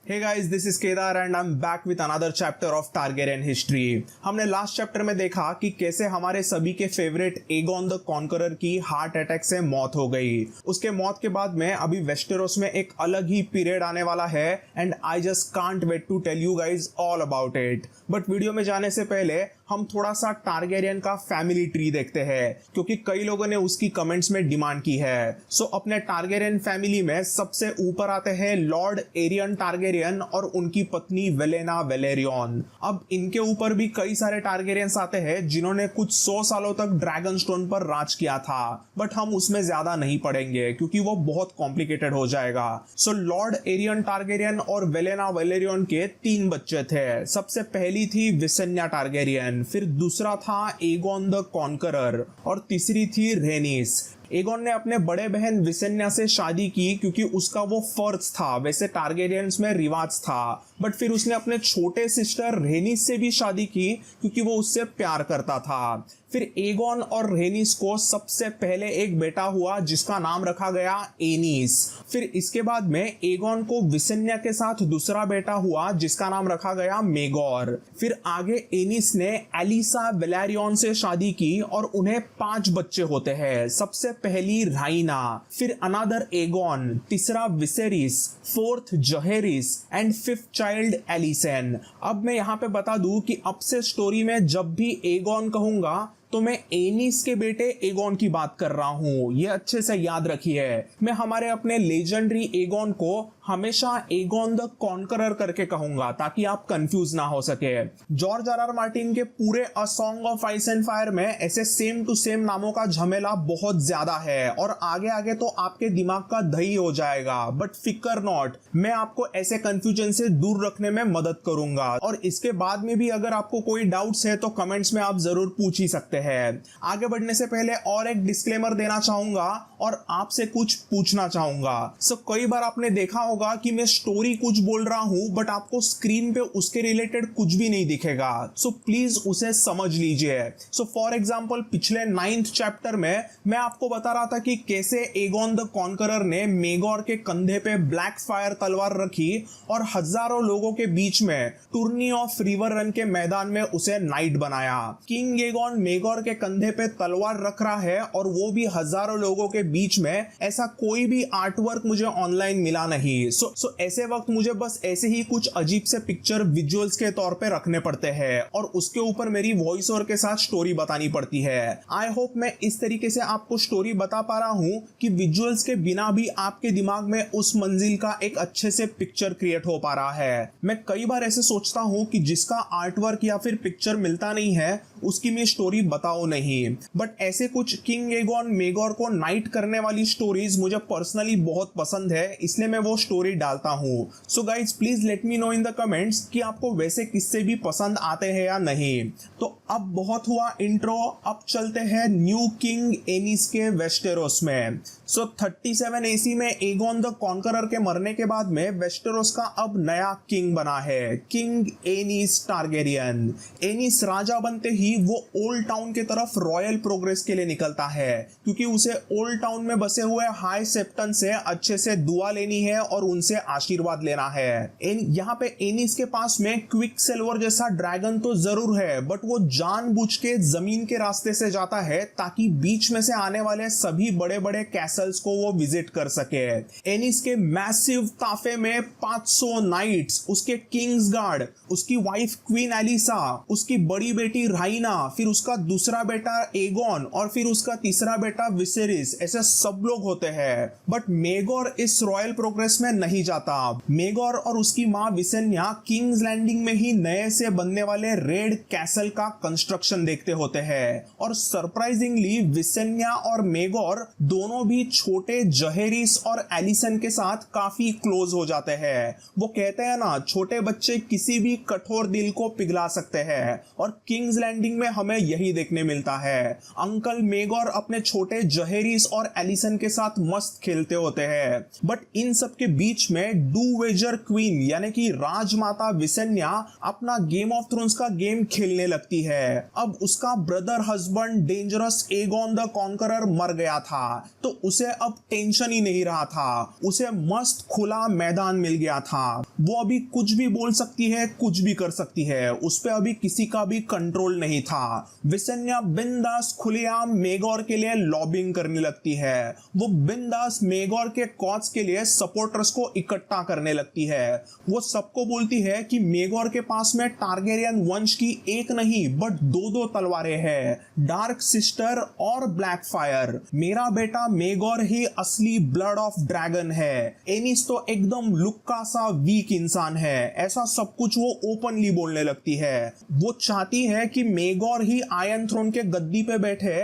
Hey guys, this is Kedar and I'm back with another chapter of Targaryen history. हमने last chapter में देखा कि कैसे हमारे सभी के फेवरेट एगोन द कॉन्करर की हार्ट अटैक से मौत हो गई। उसके मौत के बाद में अभी वेस्टेरोस में एक अलग ही पीरियड आने वाला है and I just can't wait to tell you guys all about it. But video में जाने से पहले हम थोड़ा सा टारगेरियन का फैमिली ट्री देखते हैं क्योंकि कई लोगों ने उसकी कमेंट्स में डिमांड की है। सो अपने टारगेरियन फैमिली में सबसे ऊपर आते हैं लॉर्ड एरियन टारगेरियन और उनकी पत्नी वेलेना वेलेरियन। अब इनके ऊपर भी कई सारे टारगेरियंस आते हैं जिन्होंने कुछ 100 सालों तक ड्रैगन स्टोन पर राज किया था, बट हम उसमें ज्यादा नहीं पढ़ेंगे क्योंकि वो बहुत कॉम्प्लिकेटेड हो जाएगा। सो लॉर्ड एरियन टारगेरियन और वेलेना वेलेरियन के 3 बच्चे थे। सबसे पहली थी विसेन्या टारगेरियन, फिर दूसरा था एगोन द कॉन्करर और तीसरी थी रेनिस। एगोन ने अपने बड़े बहन विसेन्या से शादी की क्योंकि उसका वो फर्ज था, वैसे टारगेरियंस में रिवाज था। बट फिर उसने अपने छोटे सिस्टर रेनिस से भी शादी की क्योंकि वो उससे प्यार करता था। फिर एगोन और रेनिस को सबसे पहले एक बेटा हुआ जिसका नाम रखा गया एनिस। फिर इसके बाद में एगोन को विसेन्या के साथ दूसरा बेटा हुआ जिसका नाम रखा गया मेगोर। फिर आगे एनिस ने एलिसा वेलेरियन से शादी की और उन्हें 5 बच्चे होते हैं। सबसे पहली राइना, फिर अनदर एगोन, तीसरा Viserys, fourth Jaehaerys and 5th child Alysanne. अब मैं यहाँ पे बता दूं कि अब से स्टोरी में जब भी एगोन कहूंगा तो मैं एनिस के बेटे एगोन की बात कर रहा हूं, ये अच्छे से याद रखिए। मैं हमारे अपने लेजेंडरी एगोन को हमेशा एगोन द कॉन्करर करके कहूंगा ताकि आप कंफ्यूज ना हो सके। जॉर्ज आर आर मार्टिन के पूरे a song of ice and fire में ऐसे सेम टू सेम नामों का झमेला बहुत ज्यादा है और आगे आगे तो आपके दिमाग का दही हो जाएगा। बट फिकर नॉट, मैं आपको ऐसे कंफ्यूजन से दूर रखने में मदद करूंगा और इसके बाद में भी अगर आपको कोई डाउट्स है तो कमेंट्स में आप जरूर पूछ ही सकते हैं। आगे बढ़ने से पहले और एक डिस्क्लेमर देना चाहूंगा और आपसे कुछ पूछना चाहूंगा। सो कई बार आपने देखा होगा कि मैं स्टोरी कुछ बोल रहा हूं बट आपको स्क्रीन पे उसके रिलेटेड कुछ भी नहीं दिखेगा, सो प्लीज उसे समझ लीजिए। सो फॉर एग्जांपल पिछले 9th चैप्टर में मैं आपको बता रहा था कि कैसे एगोन द कॉन्करर ने मेगोर के कंधे पे ब्लैक फायर तलवार रखी और हजारों लोगों के बीच में टूर्नी ऑफ रिवर रन के मैदान में उसे नाइट बनाया। किंग एगोन मेगोर के कंधे पे तलवार रख रहा है और वो भी हजारों लोगों के बीच में। ऐसा कोई भी आर्टवर्क मुझे ऑनलाइन मिला नहीं। सो ऐसे वक्त मुझे बस ऐसे ही कुछ अजीब से पिक्चर विजुअल्स के तौर पे रखने पड़ते हैं और उसके ऊपर मेरी वॉइस ओवर के साथ स्टोरी बतानी पड़ती है। आई होप मैं इस तरीके से आपको स्टोरी बता पा रहा हूं कि विजुअल्स के बिना भी आपके दिमाग में उस मंजिल का एक अच्छे से पिक्चर क्रिएट हो पा रहा है। मैं कई बार ऐसे सोचता हूं कि जिसका आर्टवर्क या फिर पिक्चर मिलता नहीं है उसकी मैं स्टोरी बताओ नहीं, बट ऐसे कुछ किंग एगोन मेगोर को नाइट करने वाली स्टोरीज मुझे पर्सनली बहुत पसंद है, इसलिए मैं वो स्टोरी डालता हूं। So guys please let me know in the comments कि आपको वैसे किस्से भी पसंद आते हैं या नहीं। तो अब बहुत हुआ इंट्रो, अब चलते हैं न्यू किंग एनिस के वेस्टेरोस में। सो 37 AC में एगोन द कॉन्करर के मरने के बाद में वेस्टेरोस का अब नया किंग बना है, किंग एनिस टारगेरियन। एनिस राजा बनते ही वो ओल्ड टाउन के तरफ रॉयल प्रोग्रेस के लिए निकलता है क्योंकि उसे ओल्ड टाउन में बसे हुए हाई सेप्टन से अच्छे से दुआ लेनी है और उनसे आशीर्वाद लेना है। यहाँ पे एनिस के पास में क्विक सिल्वर जैसा ड्रैगन तो जरूर है बट वो जानबूझ के जमीन के रास्ते से जाता है ताकि बीच में से आने वाले सभी बड़े बड़े कैसल्स को वो विजिट कर सके। एनिस के मैसिव ताफे में 500 नाइट्स, उसके किंग्स गार्ड, उसकी वाइफ क्वीन एलिसा, उसकी बड़ी बेटी राइना, फिर उसका दूसरा बेटा एगोन और फिर उसका तीसरा बेटा विसेरिस, ऐसे सब लोग होते हैं। बट मेगोर इस रॉयल प्रोग्रेस में नहीं जाता। मेगोर और उसकी मां विसेन्या किंग्स लैंडिंग में ही नए से बनने वाले रेड कैसल का कंस्ट्रक्शन देखते होते हैं और सरप्राइजिंगली विसेन्या और मेगोर दोनों भी छोटे जहेरिस और एलिसन के साथ काफी क्लोज हो जाते हैं। वो कहते हैं ना, छोटे बच्चे किसी भी कठोर दिल को पिघला सकते हैं और किंग्स लैंडिंग एंडिंग में हमें यही देखने मिलता है। अंकल मेगोर अपने छोटे जहेरिस और एलिसन के साथ मस्त खेलते होते हैं, बट इन सब के बीच में डूवेजर क्वीन यानी कि राजमाता विसेन्या अपना गेम ऑफ थ्रोन्स का गेम खेलने लगती है। अब उसका brother husband dangerous Aegon the conqueror मर गया था, तो उसे अब टेंशन ही नहीं रहा था। उसे मस्त खुला मैदान मिल गया था। वो अभी कुछ भी बोल सकती है, कुछ भी कर सकती है। उस पे अभी किसी का भी कंट्रोल नहीं था। विसेन्या बिंदास खुलेआम मेगोर के लिए लॉबिंग करने लगती है। वो बिंदास मेगोर के कॉज के लिए सपोर्टर्स को इकट्ठा करने लगती है। वो सबको बोलती है कि मेगोर के पास में टारगेरियन वंश की एक नहीं बट दो तलवारें हैं, डार्क सिस्टर और ब्लैक फायर। मेरा बेटा मेगोर ही असली ब्लड ऑफ ड्रैगन है। एनिस तो एकदम लुक्का सा वीक इंसान है। ऐसा सब कुछ वो ओपनली बोलने लगती है। वो चाहती है कि मेगोर ही आयरन थ्रोन के गद्दी पे बैठे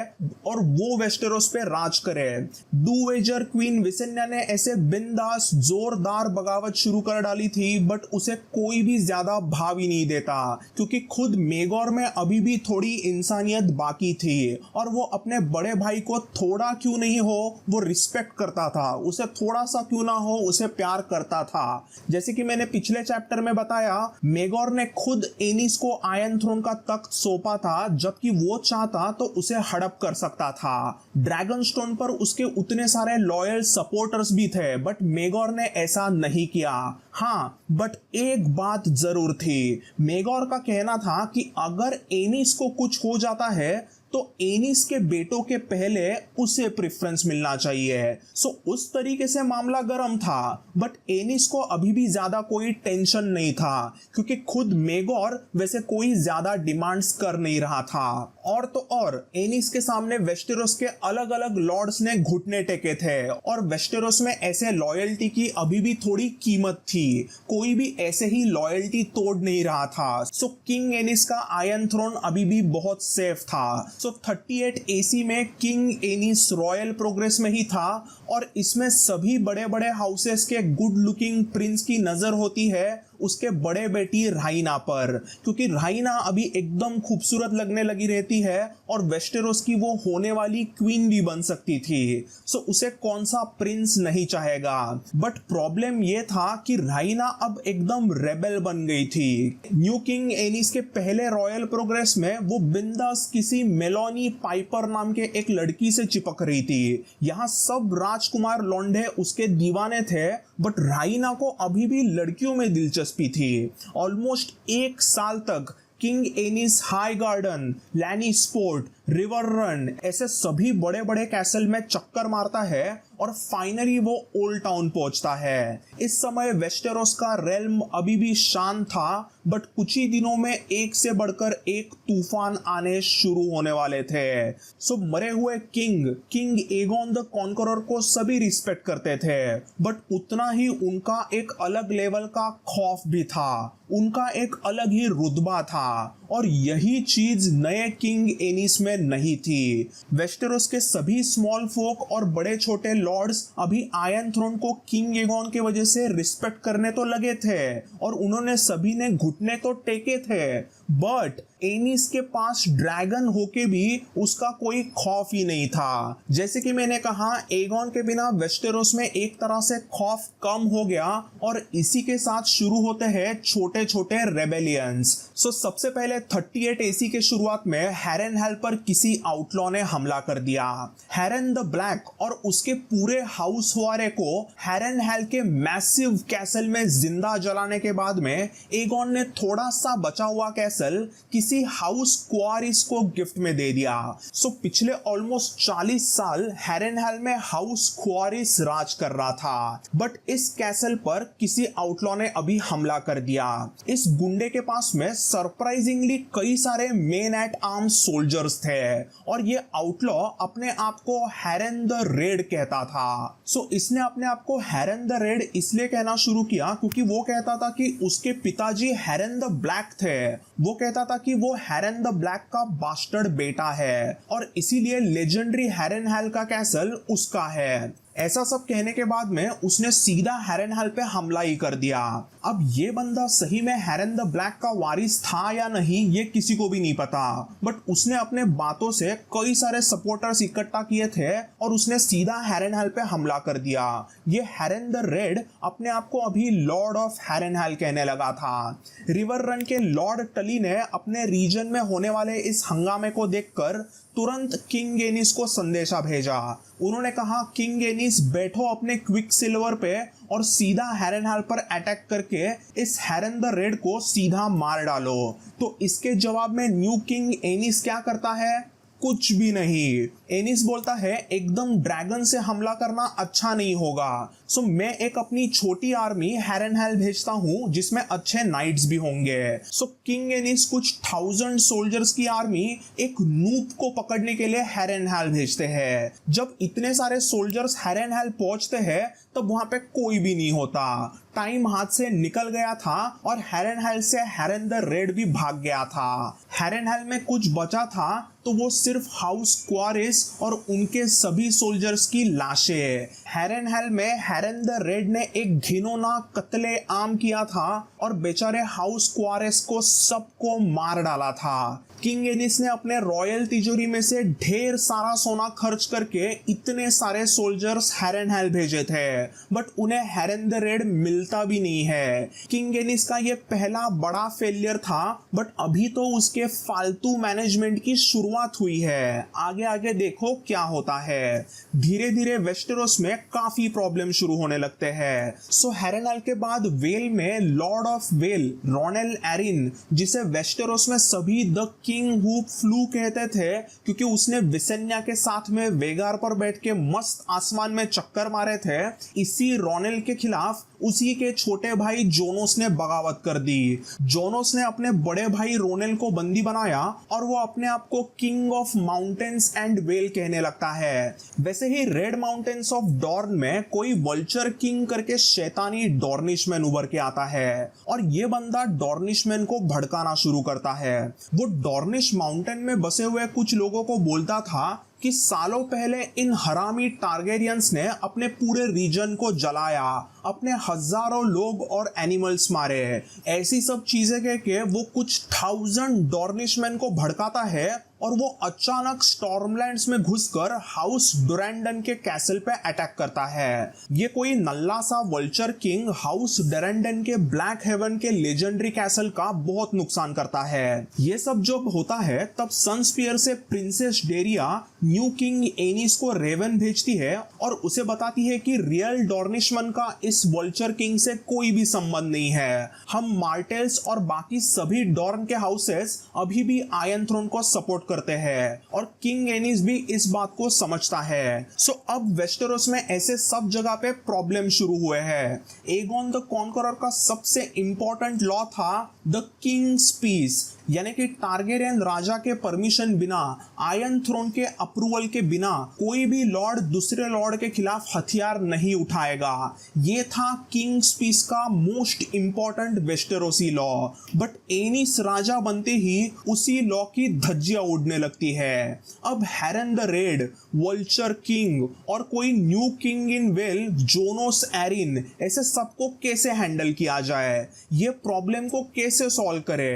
और वो वेस्टेरोस पे राज करे। डूवेजर क्वीन विसेन्या ने ऐसे बिंदास जोरदार बगावत शुरू कर डाली थी, बट उसे कोई भी ज्यादा भाव ही नहीं देता, क्योंकि खुद मेगोर में अभी भी थोड़ी इंसानियत बाकी थी और वो अपने बड़े भाई को थोड़ा क्यों नहीं हो वो रिस्पेक्ट करता था। उसे थोड़ा सा क्यों ना हो उसे प्यार करता था। जैसे कि मैंने पिछले चैप्टर में बताया, मेगोर ने खुद एनिस को आयरन थ्रोन का तख्त सौंपा था, जबकि वो चाहता तो उसे हड़प कर सकता था। ड्रैगन स्टोन पर उसके उतने सारे लॉयल सपोर्टर्स भी थे, बट मेगोर ने ऐसा नहीं किया। हाँ, बट एक बात जरूर थी। मेगोर का कहना था कि अगर एनिस को कुछ हो जाता है तो एनिस के बेटों के पहले उसे प्रेफरेंस मिलना चाहिए। सो उस तरीके से मामला गर्म था, बट एनिस को अभी भी ज्यादा कोई टेंशन नहीं था, क्योंकि खुद मेगोर वैसे कोई ज्यादा डिमांड्स कर नहीं रहा था। और तो और एनिस के सामने वेस्टेरोस के अलग अलग लॉर्ड्स ने घुटने टेके थे और वेस्टेरोस में ऐसे लॉयल्टी की अभी भी थोड़ी कीमत थी। कोई भी ऐसे ही लॉयल्टी तोड़ नहीं रहा था। सो किंग एनिस का आयरन थ्रोन अभी भी बहुत सेफ था। सो 38 एसी में किंग एनिस रॉयल प्रोग्रेस में ही था और इसमें सभी बड़े बड़े हाउसेस के गुड लुकिंग प्रिंस की नजर होती है उसके बड़े बेटी राइना पर, क्योंकि राइना अभी एकदम खूबसूरत लगने लगी रहती है और वेस्टेरोस की वो होने वाली क्वीन भी बन सकती थी। सो उसे कौन सा प्रिंस नहीं चाहेगा। बट प्रॉब्लम ये था कि राइना अब एकदम रेबेल बन गई थी। न्यू किंग एनिस के पहले रॉयल प्रोग्रेस में वो बिंदास किसी मेलोनी पाइपर नाम के एक लड़की से चिपक रही थी। यहाँ सब राजकुमार लौंडे उसके दीवाने थे, बट राइना को अभी भी लड़कियों में दिलचस्पी थी। ऑलमोस्ट एक साल तक किंग एनिस हाई गार्डन, लैनी स्पोर्ट, रिवर रन ऐसे सभी बड़े बड़े कैसल में चक्कर मारता है और फाइनली वो ओल्ड टाउन पहुंचता है। इस समय वेस्टेरोस का रेल्म अभी भी शांत था, बट कुछ ही दिनों में एक से बढ़कर एक तूफान आने शुरू होने वाले थे। सो मरे हुए किंग एगोन द कॉन्करर को सभी रिस्पेक्ट करते थे, बट उतना ही उनका एक अलग लेवल का खौफ भी था। उनका एक अलग ही रुतबा था और यही चीज नए किंग एनिस में नहीं थी। वेस्टेरोस के सभी स्मॉल फोक और बड़े छोटे लॉर्ड्स अभी आयरन थ्रोन को किंग एगोन की वजह से रिस्पेक्ट करने तो लगे थे और उन्होंने सभी ने घुटने तो टेके थे, बट एनिस के पास ड्रैगन होके भी उसका कोई खौफ ही नहीं था। जैसे कि मैंने कहा, एगोन के बिना वेस्टेरोस में एक तरह से खौफ कम हो गया और इसी के साथ शुरू होते हैं छोटे छोटे रेबेलियंस। सो सबसे पहले 38 एसी के शुरुआत में हैरेनहेल पर किसी आउटलॉ ने हमला कर दिया। हैरन द ब्लैक और उसके पूरे हाउस वारे को हैरेनहेल के मैसिव कैसल में जिंदा जलाने के बाद में एगोन ने थोड़ा सा बचा हुआ कैसल किसी हाउस क्वारिस को गिफ्ट में दे दिया। सो पिछले ऑलमोस्ट 40 साल हैरेनहेल में हाउस क्वारिस राज कर रहा था, बट इस कैसल पर किसी आउटलॉ ने अभी हमला कर दिया। इस गुंडे के पास में सरप्राइजिंगली कई सारे मेन एट आर्म्स सोल्जर्स थे और ये आउटलॉ अपने आप को हैरन द रेड कहता था। सो इसने अपने आप को हैरन द रेड इसलिए कहना शुरू किया क्योंकि वो कहता था कि उसके पिताजी हैरन द ब्लैक थे। वो कहता था कि वो हैरन द ब्लैक का बास्टर्ड बेटा है और इसीलिए लेजेंडरी हैरेनहेल का कैसल उसका है। ऐसा सब कहने के बाद में उसने सीधा हैरेनहाल पे हमला ही कर दिया। अब ये बंदा सही में हैरन द ब्लैक का वारिस था या नहीं ये किसी को भी नहीं पता, बट उसने अपने बातों से कई सारे सपोर्टर्स इकट्ठा किए थे और उसने सीधा हैरेनहाल पे हमला कर दिया। ये हैरन द रेड अपने आप को अभी लॉर्ड ऑफ हैरेनहाल कहने लगा था। रिवर रन के लॉर्ड टली ने अपने रीजन में होने वाले इस हंगामे को देखकर तुरंत किंग एनिस को संदेशा भेजा। उन्होंने कहा, किंग एनिस बैठो अपने क्विक सिल्वर पे और सीधा हैरेनहाल पर अटैक करके इस हैरन द रेड को सीधा मार डालो। तो इसके जवाब में न्यू किंग एनिस क्या करता है? कुछ भी नहीं। एनिस बोलता है एकदम ड्रैगन से हमला करना अच्छा नहीं होगा, सो मैं एक अपनी छोटी आर्मी हैरेनहाल भेजता हूँ जिसमें अच्छे नाइट्स भी होंगे। सो किंग एनिस कुछ 1000 सोल्जर्स की आर्मी एक नूप को पकड़ने के लिए हैरेनहाल भेजते हैं। जब इतने सारे सोल्जर्स हैरेनहाल पहुंचते हैं तब वहां पे कोई भी नहीं होता। टाइम हाथ से निकल गया था और हैरेनहाल से हैरन द रेड भी भाग गया था। हैरेनहाल में कुछ बचा था तो वो सिर्फ हाउस क्वारिस और उनके सभी सोल्जर्स की लाशें। हैरेनहाल में हैरन द रेड ने एक घिनौना कत्ले आम किया था और बेचारे हाउस क्वारिस को सबको मार डाला था। किंग एनिस ने अपने रॉयल तिजोरी में से ढेर सारा सोना खर्च करके इतने सारे सोल्जर्स हैरेनहाल भेजे थे, बट उन्हें हैरन द रेड मिलता भी नहीं है। किंग एनिस का ये पहला बड़ा फेलियर था, बट अभी तो उसके फालतू मैनेजमेंट की शुरुआत हुई है। आगे आगे देखो क्या होता है। धीरे धीरे वेस्टेरोस में काफी प्रॉब्लम शुरू होने लगते हैं। सो हैरेनहाल के बाद वेल में लॉर्ड ऑफ वेल रोनेल एरिन, जिसे वेस्टेरोस में सभी द किंग हु फ्लू कहते थे क्योंकि उसने विसेन्या के साथ में वेगार पर बैठ के मस्त आसमान में चक्कर मारे थे, इसी रोनेल के खिलाफ उसी के छोटे भाई जोनोस ने बगावत कर दी। जोनोस ने अपने बड़े भाई रोनेल को बंदी बनाया और वो अपने आप को king of mountains and well कहने लगता है। वैसे ही रेड माउंटेन्स ऑफ डॉर्न में कोई वल्चर किंग करके शैतानी डॉर्निशमैन उभर के आता है और ये बंदा डॉर्निशमैन को भड़काना शुरू करता है। वो डॉर्निश माउंटेन में बसे हुए कुछ लोगों को बोलता था कि सालों पहले इन हरामी टारगेरियंस ने अपने पूरे रीजन को जलाया, अपने हजारों लोग और एनिमल्स मारे। ऐसी सब चीजें कह के वो कुछ 1000 डॉर्निशमैन को भड़काता है और वो अचानक स्टॉर्मलैंड्स में घुसकर हाउस डुरैंडन के कैसल पे अटैक करता है। ये कोई नल्ला सा वल्चर किंग हाउस डुरैंडन के ब्लैक हेवन के लेजेंडरी कैसल का बहुत नुकसान करता है। ये सब जब होता है तब सनस्पियर से प्रिंसेस डेरिया न्यू किंग एनिस को रेवन भेजती है और उसे बताती है कि रियल डॉर्निशमन का इस वल्चर किंग से कोई भी संबंध नहीं है। हम मार्टेल्स और बाकी सभी डॉर्न के हाउसेस अभी भी आयरन थ्रोन को सपोर्ट करते हैं और किंग एनिस भी इस बात को समझता है। सो अब वेस्टेरोस में ऐसे सब जगह पे प्रॉब्लम शुरू हुए हैं। एगोन द कॉन्करर का सबसे इंपॉर्टेंट लॉ था द किंग्स पीस, यानी कि टारगेरियन राजा के परमिशन बिना, आयरन थ्रोन के अप्रूवल के बिना कोई भी लॉर्ड दूसरे लॉर्ड के खिलाफ हथियार नहीं उठाएगा। ये था किंग्स पीस का मोस्ट इंपॉर्टेंट वेस्टेरोसी लॉ। बट एनिस राजा बनते ही उसी लॉ की धज्जियां उड़ने लगती है। अब Harren the Red, Vulture King और कोई new king in Vale Jonos Arryn, ऐसे सबको कैसे हैंडल किया जाए, ये प्रॉब्लम को कैसे सॉल्व करे।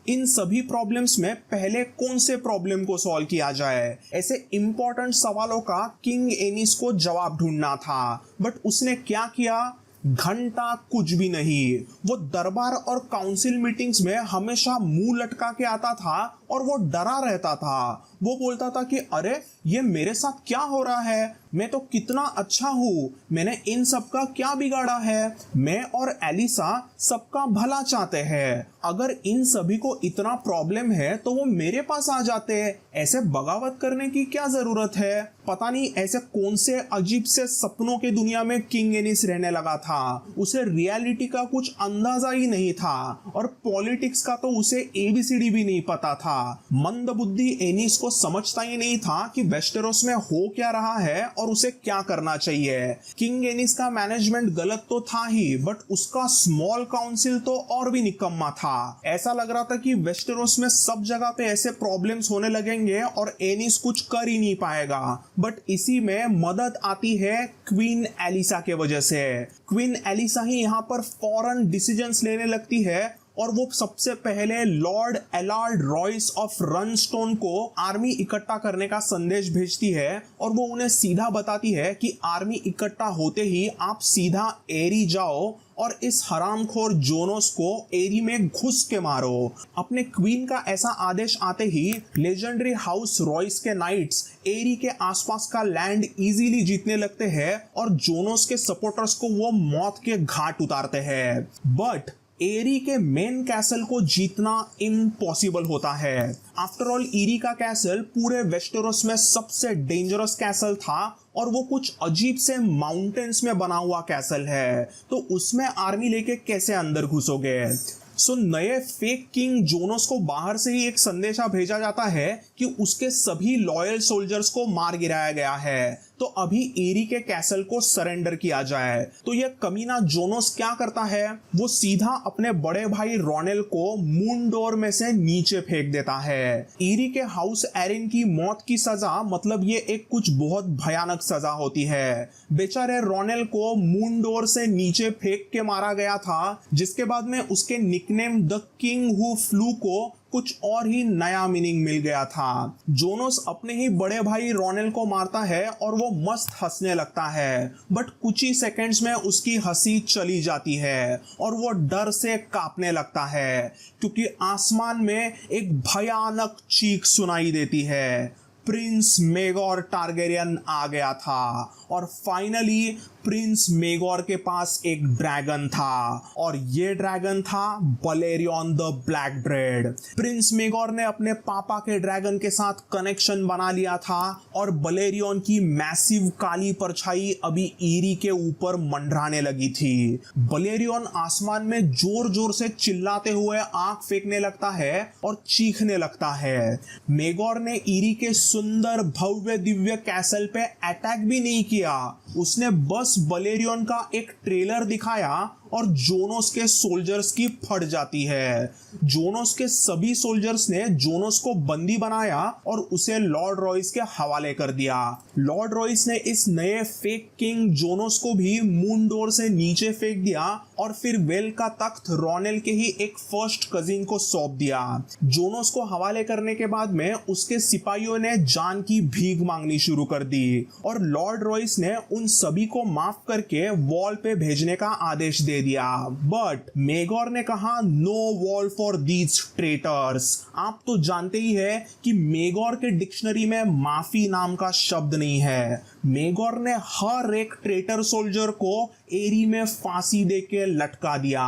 इन सभी प्रॉब्लम्स में पहले कौन से प्रॉब्लम को सॉल्व किया जाए, ऐसे इंपॉर्टेंट सवालों का किंग एनिस को जवाब ढूंढना था। बट उसने क्या किया? घंटा कुछ भी नहीं। वो दरबार और काउंसिल मीटिंग्स में हमेशा मुंह लटका के आता था और वो डरा रहता था। वो बोलता था कि अरे ये मेरे साथ क्या हो रहा है, मैं तो कितना अच्छा हूँ, मैंने इन सब का क्या बिगाड़ा है, मैं और एलिसा सबका भला चाहते हैं, अगर इन सभी को इतना प्रॉब्लम है तो वो मेरे पास आ जाते, ऐसे बगावत करने की क्या जरूरत है। पता नहीं ऐसे कौन से अजीब से सपनों के दुनिया में किंग एनिस रहने लगा था। उसे रियलिटी का कुछ अंदाजा ही नहीं था और पॉलिटिक्स का तो उसे एबीसीडी भी नहीं पता था। मंदबुद्धि एनिस को वो समझता ही नहीं था कि वेस्टेरोस में हो क्या रहा है और उसे क्या करना चाहिए। किंग एनिस का मैनेजमेंट गलत तो था ही, बट उसका स्मॉल काउंसिल तो और भी निकम्मा था। ऐसा लग रहा था कि वेस्टेरोस में सब जगह पे ऐसे प्रॉब्लम्स होने लगेंगे और एनिस कुछ कर ही नहीं पाएगा। बट इसी में मदद आती है क्वीन एलिसा के वजह से। क्वीन एलिसा ही यहाँ पर फौरन डिसीजंस लेने लगती है और वो सबसे पहले लॉर्ड एलार्ड रॉयस ऑफ रनस्टोन को आर्मी इकट्ठा करने का संदेश भेजती है और वो उन्हें सीधा बताती है कि आर्मी इकट्ठा होते ही आप सीधा एरी जाओ और इस हरामखोर जोनोस को एरी में घुस के मारो। अपने क्वीन का ऐसा आदेश आते ही लेजेंडरी हाउस रॉयस के नाइट्स एरी के आसपास का लैंड इजीली जीतने लगते हैं और जोनोस के सपोर्टर्स को वो मौत के घाट उतारते हैं। बट एरी के मेन कैसल को जीतना इम्पॉसिबल होता है। आफ्टर ऑल एरी का कैसल पूरे वेस्टेरोस में सबसे डेंजरस कैसल था और वो कुछ अजीब से माउंटेन्स में बना हुआ कैसल है, तो उसमें आर्मी लेके कैसे अंदर घुसोगे। सो नए फेक किंग जोनोस को बाहर से ही एक संदेशा भेजा जाता है कि उसके सभी लॉयल सोल्जर्स को मार गिराया गया है, तो अभी एरी के कैसल को सरेंडर किया जाए। तो यह कमीना जोनोस क्या करता है, वो सीधा अपने बड़े भाई रोनेल को मून डोर में से नीचे फेंक देता है। एरी के हाउस एरिन की मौत की सजा मतलब ये एक कुछ बहुत भयानक सजा होती है। बेचारे रोनेल को मून डोर से नीचे फेंक के मारा गया था, जिसके बाद में उसके nickname the king who flu को कुछ और ही नया मीनिंग मिल गया था। जोनोस अपने ही बड़े भाई रोनेल को मारता है और वो मस्त हंसने लगता है, बट कुछ ही सेकंड्स में उसकी हंसी चली जाती है और वो डर से कांपने लगता है क्योंकि आसमान में एक भयानक चीख सुनाई देती है। प्रिंस मेगोर टारगेरियन आ गया था और फाइनली प्रिंस मेगोर के पास एक ड्रैगन था और ये ड्रैगन था बलेरियन द ब्लैक ड्रेड। प्रिंस मेगोर ने अपने पापा के ड्रैगन के साथ कनेक्शन बना लिया था और बलेरियन की मैसिव काली परछाई अभी एरी के ऊपर मंडराने लगी थी। बलेरियन आसमान में जोर जोर से चिल्लाते हुए आंख फेंकने लगता है और चीखने लगता है। मेगोर ने एरी के सुंदर भव्य दिव्य कैसल पे अटैक भी नहीं किया, उसने बस बलेरियन का एक ट्रेलर दिखाया और जोनोस के सोल्जर्स की फट जाती है। जोनोस के सभी सोल्जर्स ने जोनोस को बंदी बनाया और उसे लॉर्ड रॉयस के हवाले कर दिया। लॉर्ड रॉयस ने इस नए फेक किंग जोनोस को भी मून डोर से नीचे फेंक दिया और फिर वेल का तख्त रोनेल के ही एक फर्स्ट कजिन को सौंप दिया। जोनोस को हवाले करने के बाद में उसके सिपाहियों ने जान की भीख मांगनी शुरू कर दी और लॉर्ड रॉयस ने उन सभी को माफ करके वॉल पे भेजने का आदेश दे दिया। बट मेगोर ने कहा no wall for these traitors. आप तो जानते ही है कि मेगोर के डिक्शनरी में माफी नाम का शब्द नहीं है। मेगोर ने हर एक ट्रेटर सोल्जर को एरी में फांसी देके लटका दिया।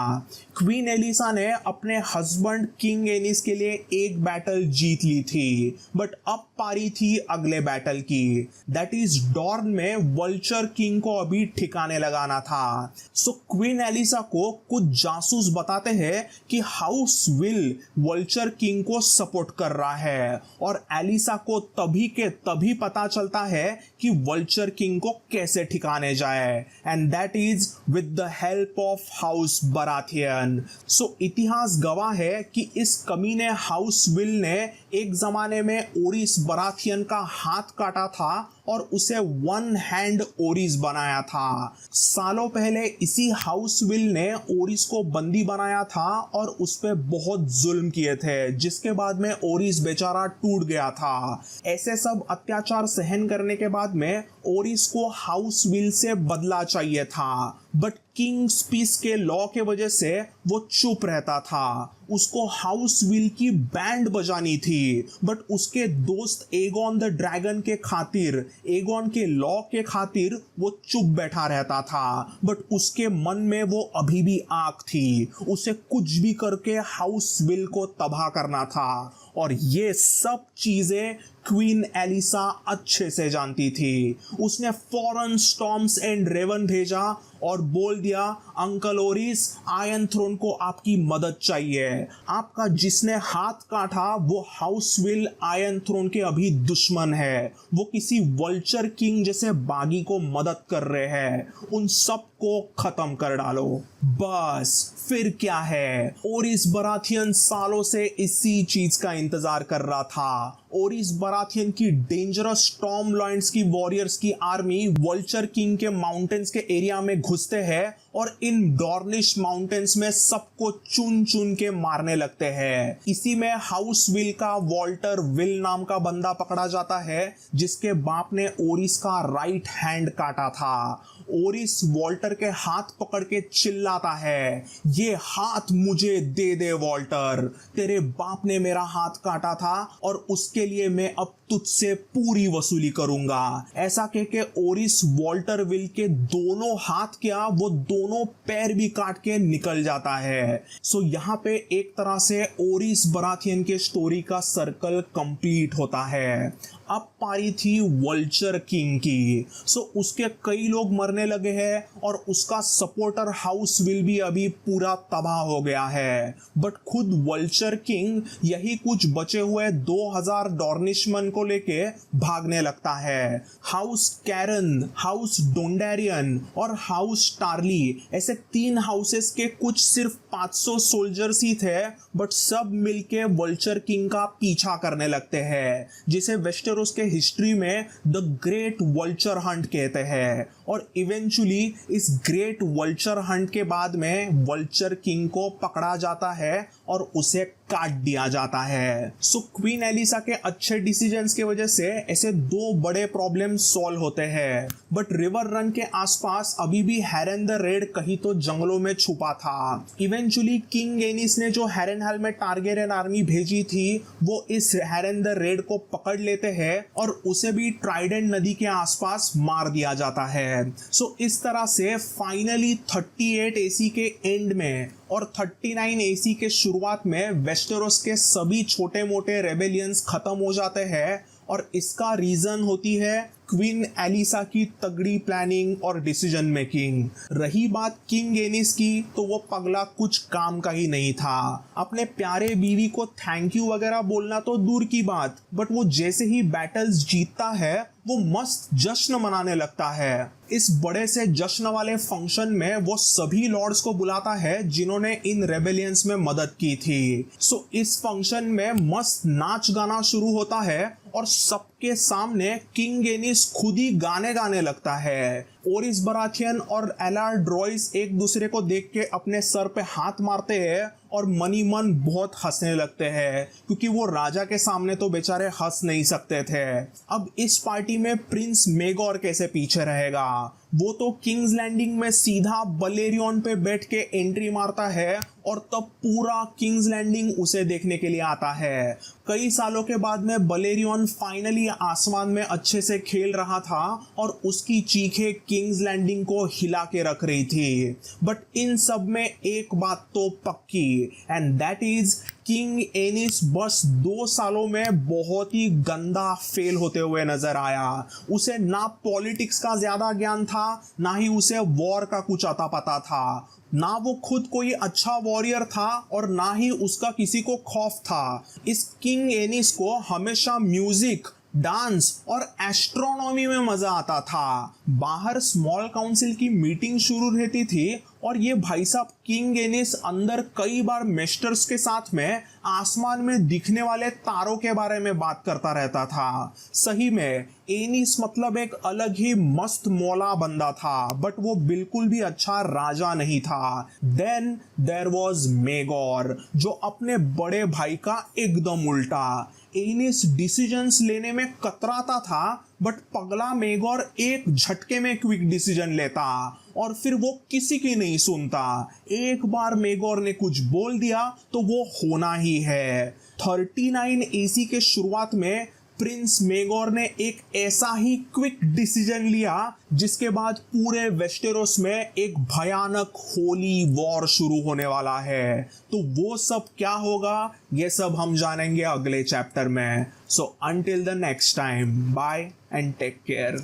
क्वीन एलिसा ने अपने हस्बैंड किंग एनिस के लिए एक बैटल जीत ली थी, बट अब पारी थी अगले बैटल की, दैट इज डॉर्न में वल्चर किंग को अभी ठिकाने लगाना था। सो क्वीन एलिसा को कुछ जासूस बताते हैं कि हाउस विल वल्चर किंग को सपोर्ट कर रहा है और एलिसा को तभी के तभी पता चलता है कि वल्चर किंग को कैसे ठिकाने जाए, and that is with the help of House Baratheon. So इतिहास गवाह है कि इस कमीने हाउस विल ने एक जमाने में ओरिस बराथियन का हाथ काटा था और उसे वन हैंड ओरिस बनाया था। सालों पहले इसी हाउस विल ने ओरिस को बंदी बनाया था और उस पर बहुत जुल्म किए थे, जिसके बाद में ओरिस बेचारा टूट गया था। ऐसे सब अत्याचार सहन करने के बाद में ओरिस को हाउस विल से बदला चाहिए था, बट किंग्स पीस के लॉ के वजह से वो चुप रहता था। उसको हाउस विल की बैंड बजानी थी, बट उसके दोस्त एगोन द ड्रैगन के खातिर, एगोन के लॉ के खातिर वो चुप बैठा रहता था। बट उसके मन में वो अभी भी आग थी, उसे कुछ भी करके हाउस विल को तबाह करना था। और ये सब चीजें क्वीन एलिसा अच्छे से जानती थी। उसने फौरन स्टॉर्म्स एंड रेवन भेजा और बोल दिया, अंकल ओरिस, आयरन थ्रोन को आपकी मदद चाहिए। आपका जिसने हाथ काटा वो हाउस विल आयरन थ्रोन के अभी दुश्मन है। वो किसी वल्चर किंग जैसे बागी को मदद कर रहे हैं। उन सब को खत्म कर डालो। बस फिर क्या है, ओरिस बराथियन सालों से इसी चीज का इंतजार कर रहा था। ओरिस बराथियन की डेंजरस स्टॉर्म लॉयंस की वॉरियर्स की आर्मी वल्चर किंग के माउंटेन्स के एरिया में घुसते हैं और इन डॉर्निश माउंटेन्स में सबको चुन चुन के मारने लगते हैं। इसी में हाउस विल का वॉल्टर विल नाम का बंदा पकड़ा जाता है, जिसके बाप ने ओरिस का राइट हैंड काटा था। ओरिस वॉल्टर के हाथ पकड़ के चिल्लाता है, ये हाथ मुझे दे दे वॉल्टर, तेरे बाप ने मेरा हाथ काटा था और उसके लिए मैं अब तुझसे पूरी वसूली करूंगा। ऐसा कह के ओरिस वॉल्टर विल के दोनों हाथ क्या, वो दोनों पैर भी काट के निकल जाता है। सो यहाँ पे एक तरह से ओरिस बराथियन के स्टोरी का सर्कल कंप्लीट होता है। अब पारी थी वल्चर किंग की। सो उसके कई लोग मरने लगे हैं और उसका सपोर्टर हाउस विल भी अभी पूरा तबाह हो गया है। बट खुद वल्चर किंग यही कुछ बचे हुए 2000 डॉर्निशमन को लेके भागने लगता है। हाउस कैरन, हाउस डोंडेरियन और हाउस टार्ली, ऐसे 3 हाउसेस के कुछ सिर्फ 500 सोल्जर्स ही थे, बट सब मिलके वल्चर किंग का पीछा करने लगते हैं, जिसे वेस्टेरोस के हिस्ट्री में द ग्रेट वल्चर हंट कहते हैं। और इवेंचुअली इस ग्रेट वल्चर हंट के बाद में वल्चर किंग को पकड़ा जाता है और उसे काट दिया जाता है। सो क्वीन एलिसा के अच्छे डिसीजंस की वजह से ऐसे 2 बड़े प्रॉब्लम सॉल्व होते हैं। बट रिवर रन के आसपास अभी भी हैरन द रेड कहीं तो जंगलों में छुपा था। इवेंचुअली किंग एनिस ने जो हैरनहल में टारगेरियन आर्मी भेजी थी, वो इस हैरन द रेड को पकड़ लेते हैं और उसे भी ट्राइडेंट नदी के आसपास मार दिया जाता है। सो इस तरह से फाइनली 38 एसी के एंड में और 39 एसी के शुरुआत में वेस्टेरोस के सभी छोटे मोटे रेबेलियंस खत्म हो जाते हैं। और इसका रीजन होती है क्वीन एलिसा की तगड़ी प्लानिंग और डिसीजन मेकिंग। रही बात किंग एनिस की, तो वो पगला कुछ काम का ही नहीं था। अपने प्यारे बीवी को थैंक यू वगैरह बोलना तो दूर की बात, बट वो जैसे ही बैटल्स जीतता है वो मस्त जश्न मनाने लगता है। इस बड़े से जश्न वाले फंक्शन में वो सभी लॉर्ड्स को बुलाता है जिन्होंने इन रेबेलियंस में मदद की थी। सो इस फंक्शन में मस्त नाच गाना शुरू होता है और सबके सामने किंग एनिस खुद ही गाने गाने लगता है। ओरिस बराथियन और एलार ड्रॉइस एक दूसरे को देख के अपने सर पे हाथ मारते हैं और मनी मन बहुत हंसने लगते हैं, क्योंकि वो राजा के सामने तो बेचारे हंस नहीं सकते थे। अब इस पार्टी में प्रिंस मेगोर कैसे पीछे रहेगा? वो तो किंग्स लैंडिंग में सीधा बलेरियन पे बैठ के एंट्री मारता है और तब पूरा किंग्स लैंडिंग उसे देखने के लिए आता है। कई सालों के बाद में बलेरियन फाइनली आसमान में अच्छे से खेल रहा था और उसकी चीखें किंग्स लैंडिंग को हिला के रख रही थी। बट इन सब में एक बात तो पक्की, एंड दैट इज किंग एनिस बस 2 सालों में बहुत ही गंदा फेल होते हुए नजर आया। उसे ना पॉलिटिक्स का ज्यादा ज्ञान था, ना ही उसे वॉर का कुछ अता पता था। ना वो खुद कोई अच्छा वॉरियर था और ना ही उसका किसी को खौफ था। इस किंग एनिस को हमेशा म्यूजिक, डांस और एस्ट्रोनॉमी में मजा आता था। बाहर स्मॉल काउंसिल की मीटिंग शुरू रहती थी और ये भाई साहब किंग एनिस अंदर कई बार मेस्टर्स के साथ में आसमान में दिखने वाले तारों के बारे में बात करता रहता था। सही में एनिस मतलब एक अलग ही मस्त मौला बंदा था, बट वो बिल्कुल भी अच्छा राजा नहीं था। देन देयर वाज मेगोर, जो अपने बड़े भाई का एकदम उल्टा। एनिस डिसीजंस लेने में कतराता था, बट पगला मेगोर एक झटके में क्विक डिसीजन लेता और फिर वो किसी की नहीं सुनता। एक बार मेगोर ने कुछ बोल दिया तो वो होना ही है। 39 एसी के शुरुआत में प्रिंस मेगोर ने एक ऐसा ही क्विक डिसीजन लिया जिसके बाद पूरे वेस्टेरोस में एक भयानक होली वॉर शुरू होने वाला है। तो वो सब क्या होगा ये सब हम जानेंगे अगले चैप्टर में। So until the next time, bye and take care.